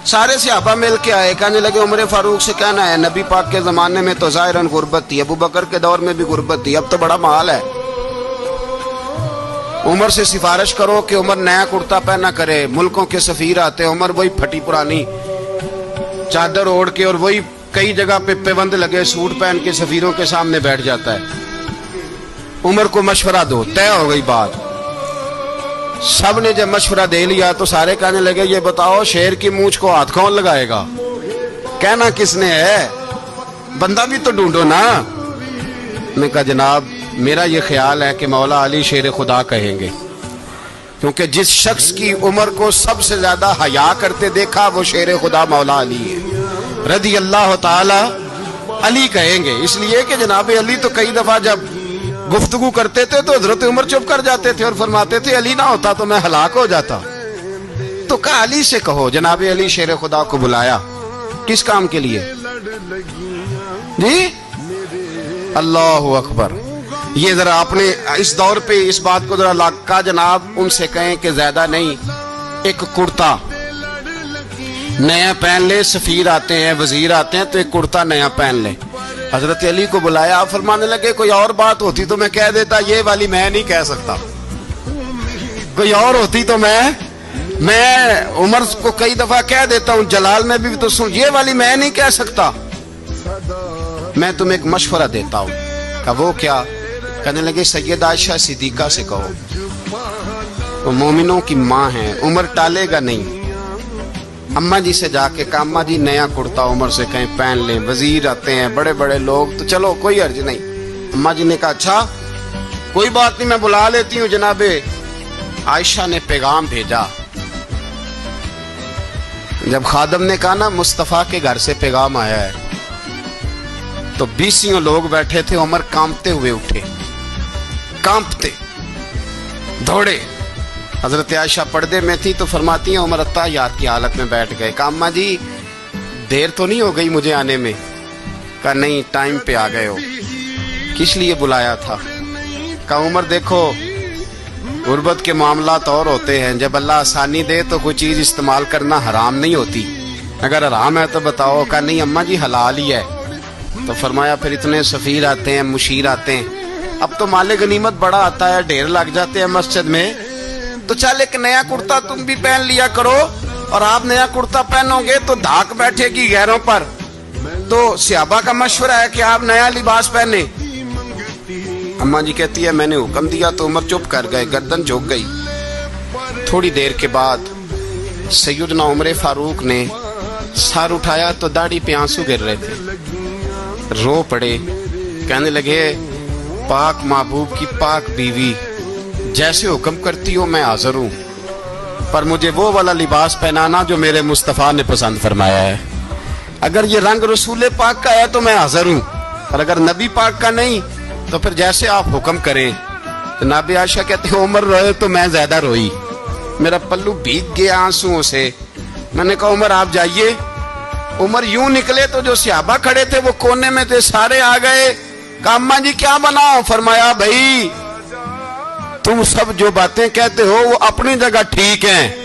سارے صحابہ مل کے آئے، کہنے لگے عمر فاروق سے کہنا ہے نبی پاک کے زمانے میں تو ظاہراً غربت تھی، ابو بکر کے دور میں بھی غربت تھی، اب تو بڑا مال ہے، عمر سے سفارش کرو کہ عمر نیا کرتا پہنا کرے۔ ملکوں کے سفیر آتے، عمر وہی پھٹی پرانی چادر اوڑھ کے اور وہی کئی جگہ پہ پیوند لگے سوٹ پہن کے سفیروں کے سامنے بیٹھ جاتا ہے۔ عمر کو مشورہ دو، طے ہو گئی بات۔ سب نے جب مشورہ دے لیا تو سارے کہنے لگے یہ بتاؤ شیر کی مونچھ کو ہاتھ کون لگائے گا؟ کہنا کس نے ہے؟ بندہ بھی تو ڈھونڈو نا۔ میں کہا جناب میرا یہ خیال ہے کہ مولا علی شیر خدا کہیں گے، کیونکہ جس شخص کی عمر کو سب سے زیادہ حیا کرتے دیکھا وہ شیر خدا مولا علی ہے رضی اللہ تعالی علی کہیں گے، اس لیے کہ جناب علی تو کئی دفعہ جب گفتگو کرتے تھے تو حضرت عمر چپ کر جاتے تھے اور فرماتے تھے علی نہ ہوتا تو میں ہلاک ہو جاتا۔ تو کہا علی سے کہو۔ جناب علی شیر خدا کو بلایا، کس کام کے لیے؟ جی اللہ اکبر۔ یہ ذرا آپ نے اس دور پہ اس بات کو ذرا لاکا جناب ان سے کہیں کہ زیادہ نہیں، ایک کرتا نیا پہن لے، سفیر آتے ہیں وزیر آتے ہیں تو ایک کرتا نیا پہن لے۔ حضرت علی کو بلایا، فرمانے لگے کوئی اور بات ہوتی تو میں کہہ دیتا، یہ والی میں نہیں کہہ سکتا، کوئی اور ہوتی تو میں عمر کو کئی دفعہ کہہ دیتا ہوں، جلال میں بھی تو سن، یہ والی میں نہیں کہہ سکتا، میں تمہیں ایک مشورہ دیتا ہوں۔ کہ وہ کیا؟ کہنے لگے سید عائشہ صدیقہ سے کہو، وہ مومنوں کی ماں ہیں، عمر ٹالے گا نہیں۔ اماں جی سے جا کے اماں جی نیا کرتا عمر سے کہیں پہن لیں، وزیر آتے ہیں بڑے بڑے لوگ تو چلو کوئی حرج نہیں۔ اماں جی نے کہا اچھا کوئی بات نہیں میں بلا لیتی ہوں۔ جناب عائشہ نے پیغام بھیجا، جب خادم نے کہا نا مصطفیٰ کے گھر سے پیغام آیا ہے تو 20 لوگ بیٹھے تھے، عمر کانپتے ہوئے اٹھے، کانپتے دوڑے۔ حضرت عائشہ پردے میں تھی تو فرماتی ہیں عمر اتحیات کی حالت میں بیٹھ گئے۔ کہا اماں جی دیر تو نہیں ہو گئی مجھے آنے میں؟ کہا نہیں ٹائم پہ آ گئے ہو، کس لیے بلایا تھا؟ کہا عمر دیکھو غربت کے معاملات اور ہوتے ہیں، جب اللہ آسانی دے تو کوئی چیز استعمال کرنا حرام نہیں ہوتی، اگر حرام ہے تو بتاؤ۔ کہا نہیں اماں جی حلال ہی ہے۔ تو فرمایا پھر اتنے سفیر آتے ہیں مشیر آتے ہیں، اب تو مال غنیمت بڑا آتا ہے، ڈھیر لگ جاتے ہیں مسجد میں، تو چل ایک نیا کرتا تم بھی پہن لیا کرو، اور آپ نیا کرتا پہنو گے تو دھاک بیٹھے گی غیروں پر۔ تو صحابہ کا مشورہ ہے کہ آپ نیا لباس پہنے۔ اماں جی کہتی ہے میں نے حکم دیا تو عمر چپ کر گئے، گردن جھک گئی۔ تھوڑی دیر کے بعد سیدنا عمر فاروق نے سر اٹھایا تو داڑھی پہ آنسو گر رہے تھے، رو پڑے، کہنے لگے پاک محبوب کی پاک بیوی جیسے حکم کرتی ہو میں حاضر ہوں، پر مجھے وہ والا لباس پہنانا جو میرے مصطفیٰ نے پسند فرمایا ہے، اگر یہ رنگ رسول پاک کا ہے تو میں حاضر ہوں، اور اگر نبی پاک کا نہیں تو پھر جیسے آپ حکم کریں۔ جناب عائشہ کہتے ہیں عمر روئے تو میں زیادہ روئی، میرا پلو بھیگ گیا آنسوؤں سے۔ میں نے کہا عمر آپ جائیے۔ عمر یوں نکلے تو جو صحابہ کھڑے تھے وہ کونے میں تھے، سارے آ گئے۔ کہا اماں جی کیا بناؤ؟ فرمایا بھائی تم سب جو باتیں کہتے ہو وہ اپنی جگہ ٹھیک ہیں،